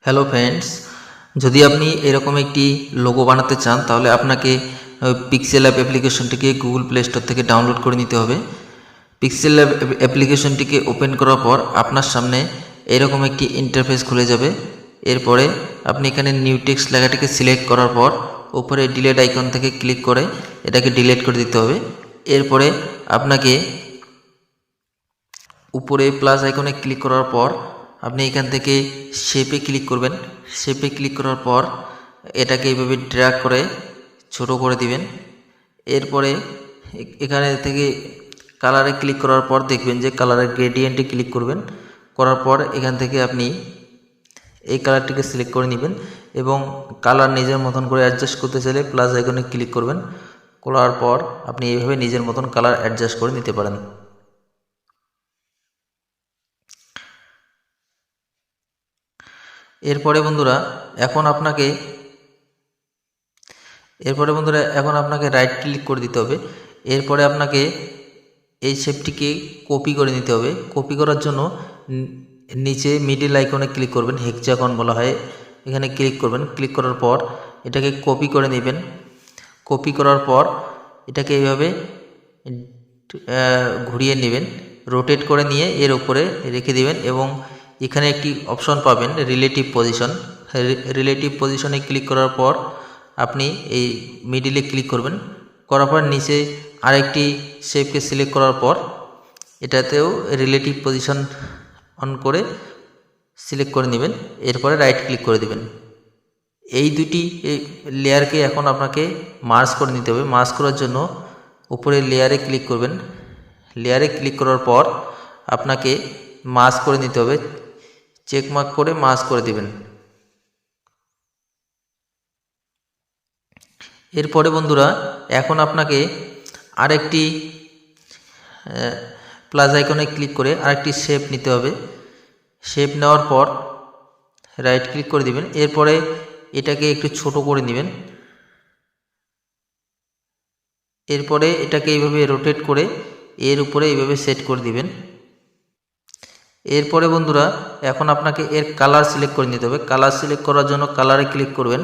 Hello friends, যদি আপনি এরকম একটি লোগো বানাতে চান তাহলে আপনাকে পিক্সেল অ্যাপ অ্যাপ্লিকেশনটিকে গুগল প্লে স্টোর থেকে ডাউনলোড করে নিতে হবে। পিক্সেল অ্যাপ অ্যাপ্লিকেশনটিকে ওপেন করার পর আপনার সামনে এরকম একটি ইন্টারফেস খুলে যাবে। এরপরে আপনি এখানে নিউ টেক্সট লেখাটিকে সিলেক্ট করার পর উপরে ডিলিট আইকন থেকে ক্লিক করে এটাকে ডিলিট করে দিতে হবে। এরপরে আপনাকে উপরে প্লাস আইকনে ক্লিক করার পর আপনি এখান থেকে শেপে ক্লিক করবেন। শেপে ক্লিক করার পর এটাকে এইভাবে ড্র্যাগ করে ছোট করে দিবেন। এরপরে এখানে থেকে কালারে ক্লিক করার পর দেখবেন যে কালারের গ্রেডিয়েন্টে ক্লিক করবেন। করার পর এখান থেকে আপনি এই কালারটিকে সিলেক্ট করে নেবেন এবং কালার নিজের মতন করে অ্যাডজাস্ট করতে চাইলে প্লাস আইকনে ক্লিক করবেন। করার পর আপনি এইভাবে নিজের মতন কালার অ্যাডজাস্ট করে নিতে পারেন। এরপরে বন্ধুরা এখন আপনাকে রাইট ক্লিক করে দিতে হবে। এরপরে আপনাকে এই শেপটিকে কপি করে নিতে হবে। কপি করার জন্য নিচে মিডল আইকনে ক্লিক করবেন, হেক্সাগন বলা হয়, এখানে ক্লিক করবেন। ক্লিক করার পর এটাকে কপি করে নেবেন। কপি করার পর এটাকে এইভাবে ঘুরিয়ে নেবেন, রোটেট করে নিয়ে এর উপরে রেখে দিবেন এবং এখানে একটি অপশন পাবেন রিলেটিভ পজিশন। রিলেটিভ পজিশনে ক্লিক করার পর আপনি এই মিডিলে ক্লিক করবেন। করার পর নিচে আরেকটি শেপকে সিলেক্ট করার পর এটাতেও রিলেটিভ পজিশন অন করে সিলেক্ট করে নেবেন। এরপরে রাইট ক্লিক করে দেবেন। এই দুটি লেয়ারকে এখন আপনাকে মার্জ করে নিতে হবে। মার্জ করার জন্য উপরে লেয়ারে ক্লিক করবেন। লেয়ারে ক্লিক করার পর আপনাকে মার্জ করে নিতে হবে। চেক মার্ক করে মার্জ করে দিবেন। এরপরে বন্ধুরা এখন আপনাকে আরেকটি প্লাস আইকনে ক্লিক করে আরেকটি শেপ নিতে হবে। শেপ নেওয়ার পর রাইট ক্লিক করে দিবেন। এরপরে এটাকে একটু ছোট করে নেবেন। এরপরে এটাকে এইভাবে রোটেট করে এর উপরে এইভাবে সেট করে দিবেন। এরপরে বন্ধুরা এখন আপনাকে এর কালার সিলেক্ট করে নিতে হবে। কালার সিলেক্ট করার জন্য কালারে ক্লিক করবেন।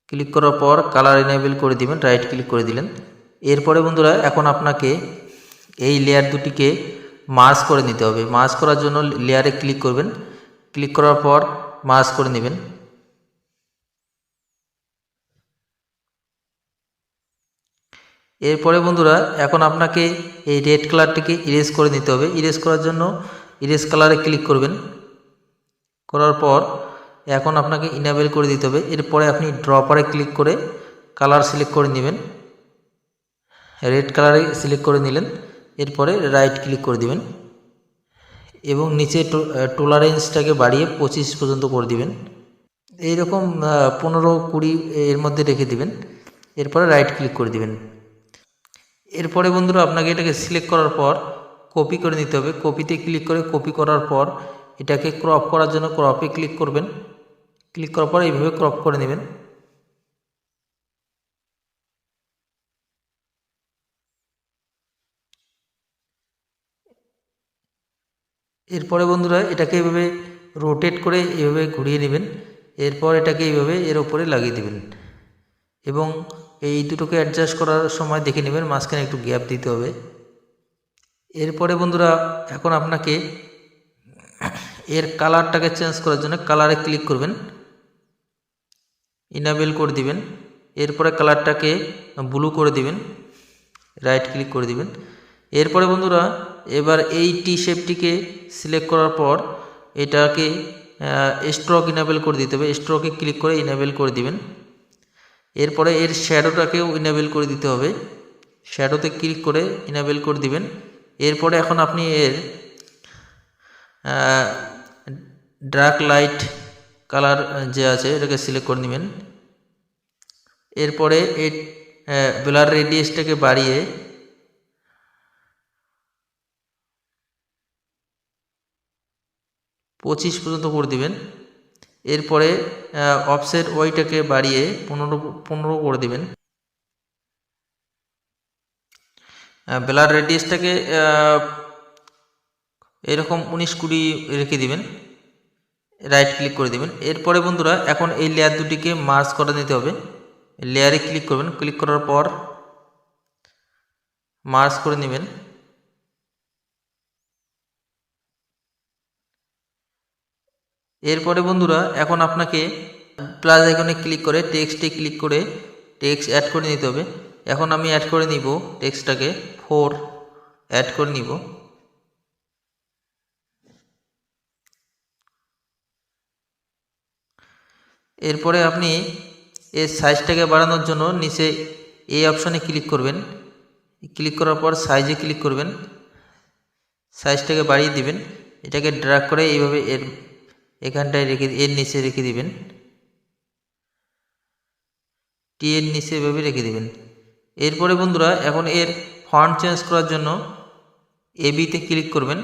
ক্লিক করার পর কালার এনেবল করে দিবেন, রাইট ক্লিক করে দিলেন। এরপরে বন্ধুরা এখন আপনাকে এই লেয়ার দুটিকে মার্জ করে নিতে হবে। মার্জ করার জন্য লেয়ারে ক্লিক করবেন। ক্লিক করার পর মার্জ করে নেবেন। এরপরে বন্ধুরা এখন আপনাকে এই রেড কালারটিকে ইরেজ করে নিতে হবে। ইরেজ করার জন্য ইরেজ কালারে ক্লিক করবেন। করার পর এখন আপনাকে ইনেবল করে দিতে হবে। এরপরে আপনি ড্রপারে ক্লিক করে কালার সিলেক্ট করে নেবেন। রেড কালারে সিলেক্ট করে নিলেন। এরপরে রাইট ক্লিক করে দিবেন এবং নিচে টলারেন্সটাকে বাড়িয়ে 25 পর্যন্ত করে দিবেন। এইরকম 15-20 এর মধ্যে রেখে দিবেন। এরপরে রাইট ক্লিক করে দিবেন। এরপরে বন্ধুরা আপনাকে এটাকে সিলেক্ট করার পর কপি করে নিতে হবে। কপিতে ক্লিক করে কপি করার পর এটাকে ক্রপ করার জন্য ক্রপে ক্লিক করবেন। ক্লিক করার পর এইভাবে ক্রপ করে নেবেন। এরপরে বন্ধুরা এটাকে এইভাবে রোটেট করে এইভাবে ঘুরিয়ে নেবেন। এরপর এটাকে এইভাবে এর উপরে লাগিয়ে দেবেন এবং এই দুটোকে অ্যাডজাস্ট করার সময় দেখে নেবেন মাঝখানে একটু গ্যাপ দিতে হবে। এরপরে বন্ধুরা এখন আপনাকে এর কালারটাকে চেঞ্জ করার জন্য কালারে ক্লিক করবেন, ইনেবল করে দিবেন। এরপরে কালারটাকে ব্লু করে দিবেন, রাইট ক্লিক করে দিবেন। এরপরে বন্ধুরা এবার এই টি শেপটিকে সিলেক্ট করার পর এটাকে স্ট্রোক ইনেবল করে দিতে হবে। স্ট্রোকে ক্লিক করে ইনেবল করে দিবেন। এরপরে এর শ্যাডোটাকেও ইনেবল করে দিতে হবে। শ্যাডোতে ক্লিক করে ইনেবল করে দিবেন। এরপরে এখন আপনি এর ডার্ক লাইট কালার যে আছে এটাকে সিলেক্ট করে নেবেন। এরপরে এই ব্লার রেডিয়াসটাকে বাড়িয়ে 25 পর্যন্ত করে দিবেন। এরপরে অফসেট ওয়াইটাকে বাড়িয়ে 15 করে দিবেন। ব্লার রেডিয়াসটাকে এরকম 19-20 রেখে দিবেন। রাইট ক্লিক করে দেবেন। এরপরে বন্ধুরা এখন এই লেয়ার দুটিকে মার্জ করে নিতে হবে। লেয়ারে ক্লিক করবেন, ক্লিক করার পর মার্জ করে নেবেন। এরপরে বন্ধুরা এখন আপনাকে প্লাস আইকনে ক্লিক করে টেক্সটে ক্লিক করে টেক্সট অ্যাড করে নিতে হবে। এখন আমি অ্যাড করে নিব টেক্সটটাকে 4 অ্যাড করে নিব। এরপরে আপনি এর সাইজটাকে বাড়ানোর জন্য নিচে এই অপশনে ক্লিক করবেন। ক্লিক করার পর সাইজে ক্লিক করবেন, সাইজটাকে বাড়িয়ে দিবেন। এটাকে ড্র্যাগ করে এইভাবে এখানটায় রেখে এর নিচে রেখে দিবেন, টি এর নিচে এভাবে রেখে দিবেন। এরপরে বন্ধুরা এখন এর ফন্ট চেঞ্জ করার জন্য এবিতে ক্লিক করবেন।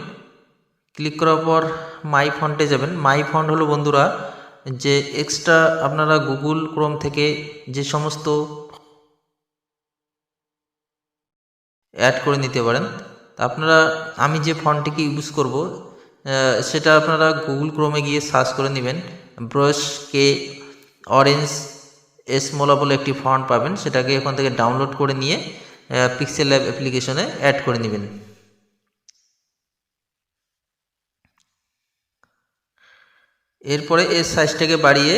ক্লিক করার পর মাই ফন্টে যাবেন। মাই ফন্ট হলো বন্ধুরা যে এক্সট্রা আপনারা গুগল ক্রোম থেকে যে সমস্ত অ্যাড করে নিতে পারেন। আপনারা আমি যে ফন্টটিকে ইউজ করব সেটা আপনারা গুগল ক্রোমে গিয়ে সার্চ করে নেবেন। ব্রাশ কে অরেঞ্জ এসমোলা বলে একটি ফন্ট পাবেন, সেটাকে এখান থেকে ডাউনলোড করে নিয়ে পিক্সেল ল্যাব অ্যাপ্লিকেশনে অ্যাড করে নেবেন। এরপরে এর সাইজটাকে বাড়িয়ে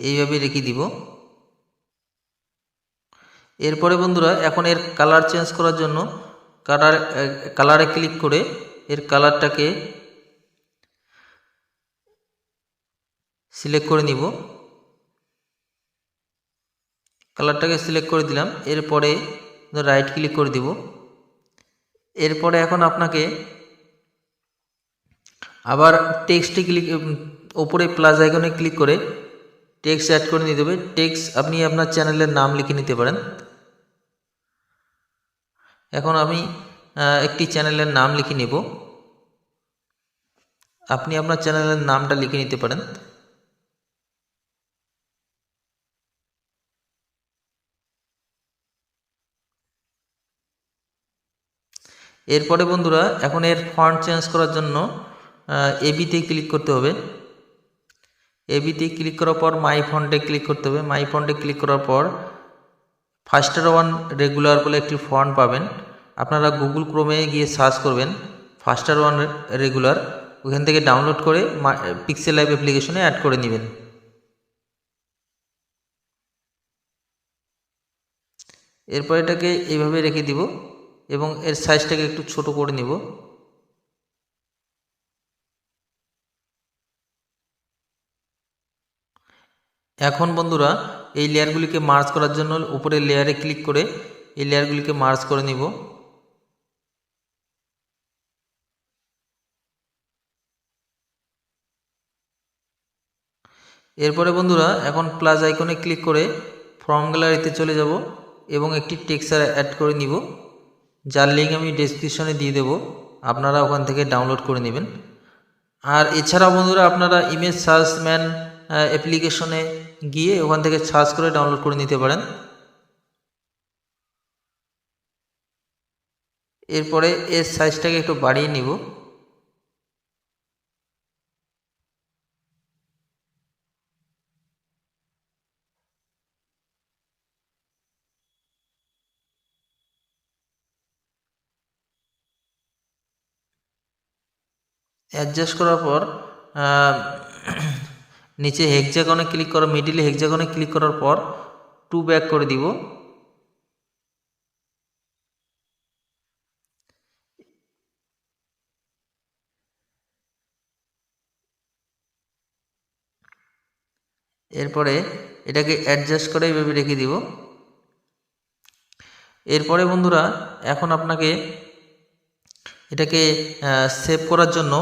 এইভাবে রেখে দিব। এরপরে বন্ধুরা এখন এর কালার চেঞ্জ করার জন্য কালারে ক্লিক করে এর কালারটাকে সিলেক্ট করে নিব। কালারটাকে সিলেক্ট করে দিলাম। এরপরে রাইট ক্লিক করে দিব। এরপরে এখন আপনাকে আবার টেক্সটে ক্লিক ওপরে প্লাস আইকনে ক্লিক করে টেক্সট অ্যাড করে নিতে হবে। টেক্সট আপনি আপনার চ্যানেলের নাম লিখে নিতে পারেন। এখন আমি একটি চ্যানেলের নাম লিখে নেব। আপনি আপনার চ্যানেলের নামটা লিখে নিতে পারেন। এরপরে বন্ধুরা এখন এর ফন্ট চেঞ্জ করার জন্য এবিতে ক্লিক করতে হবে। এবিতে ক্লিক করার পর মাই ফন্টে ক্লিক করতে হবে। মাই ফন্টে ক্লিক করার পর ফাস্টার ওয়ান রেগুলার বলে একটি ফন্ট পাবেন। আপনারা গুগল ক্রোমে গিয়ে সার্চ করবেন ফাস্টার ওয়ান রেগুলার, ওখান থেকে ডাউনলোড করে পিক্সেল ল্যাব অ্যাপ্লিকেশনে অ্যাড করে নেবেন। এরপর এটাকে এইভাবে রেখে দিব এবং এর সাইজটাকে একটু ছোট করে নিব। এখন বন্ধুরা এই লেয়ারগুলিকে মার্জ করার জন্য উপরে লেয়ারে ক্লিক করে এই লেয়ারগুলিকে মার্জ করে নিব। এরপরে বন্ধুরা এখন প্লাস আইকনে ক্লিক করে ফর্ম গ্যালারিতে চলে যাব এবং একটি টেক্সচার অ্যাড করে নিব, যার লিঙ্ক আমি ডেসক্রিপশনে দিয়ে দেব, আপনারা ওখান থেকে ডাউনলোড করে নেবেন। আর এছাড়াও বন্ধুরা আপনারা ইমেজ সার্চম্যান অ্যাপ্লিকেশনে গিয়ে ওখান থেকে সার্চ করে ডাউনলোড করে নিতে পারেন। এরপরে এর সাইজটাকে একটু বাড়িয়ে নিব। অ্যাডজাস্ট করার পর নিচে হেক্সাগনে ক্লিক করো, মিডিলে হেক্সাগনে ক্লিক করার পর 2 ব্যাক করে দিব। এরপরে এটাকে অ্যাডজাস্ট করে এইভাবে রেখে দিব। এরপরে বন্ধুরা এখন আপনাকে এটাকে সেভ করার জন্য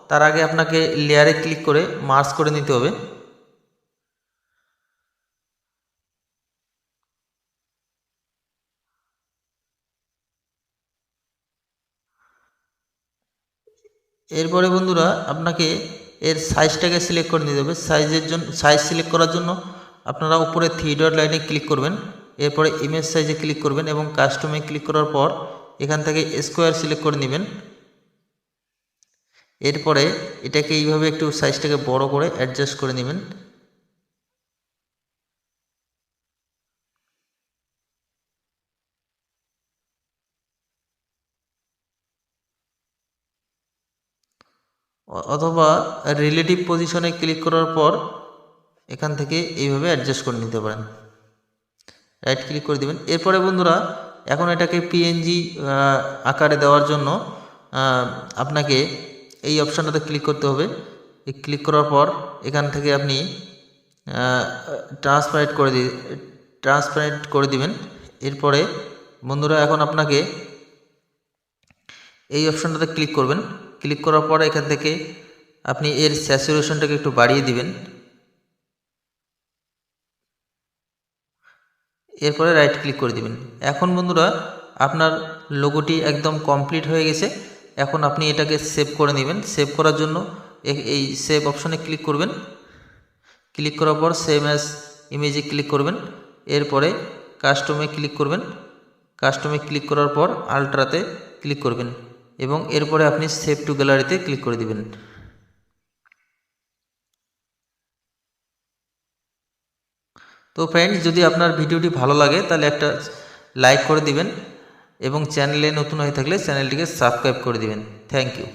তার আগে আপনাকে লেয়ারে ক্লিক করে মার্জ করে নিতে হবে। এরপরে বন্ধুরা আপনাকে এর সাইজটাকে সিলেক্ট করে নিতে হবে। সাইজ সিলেক্ট করার জন্য আপনারা উপরে 3 ডট লাইনে ক্লিক করবেন। এরপরে ইমেজ সাইজে ক্লিক করবেন এবং কাস্টমে ক্লিক করার পর এখান থেকে স্কোয়ার সিলেক্ট করে নেবেন। এরপরে এটাকে এইভাবে একটু সাইজটাকে বড় করে অ্যাডজাস্ট করে নেবেন। অথবা রিলেটিভ পজিশনে ক্লিক করার পর এখান থেকে এইভাবে অ্যাডজাস্ট করে নিতে পারেন। রাইট ক্লিক করে দিবেন। এরপরে বন্ধুরা এখন এটাকে পিএনজি আকারে দেওয়ার জন্য আপনাকে এই অপশানটাতে ক্লিক করতে হবে। এই ক্লিক করার পর এখান থেকে আপনি ট্রান্সপারেন্ট করে দিবেন। এরপরে বন্ধুরা এখন আপনাকে এই অপশানটাতে ক্লিক করবেন। ক্লিক করার পর এখান থেকে আপনি এর স্যাচুরেশনটাকে একটু বাড়িয়ে দিবেন। এরপরে রাইট ক্লিক করে দিবেন। এখন বন্ধুরা আপনার লোগোটি একদম কমপ্লিট হয়ে গেছে। এখন আপনি এটাকে সেভ করে নেবেন। সেভ করার জন্য এই সেভ অপশানে ক্লিক করবেন। ক্লিক করার পর সেভ অ্যাজ ইমেজে ক্লিক করবেন। এরপরে কাস্টমে ক্লিক করবেন। কাস্টমে ক্লিক করার পর আলট্রাতে ক্লিক করবেন এবং এরপরে আপনি সেভ টু গ্যালারিতে ক্লিক করে দিবেন। তো ফ্রেন্ডস, যদি আপনার ভিডিওটি ভালো লাগে তাহলে একটা লাইক করে দিবেন এবং চ্যানেলে নতুন হয়ে থাকলে চ্যানেলটিকে সাবস্ক্রাইব করে দিবেন। Thank you.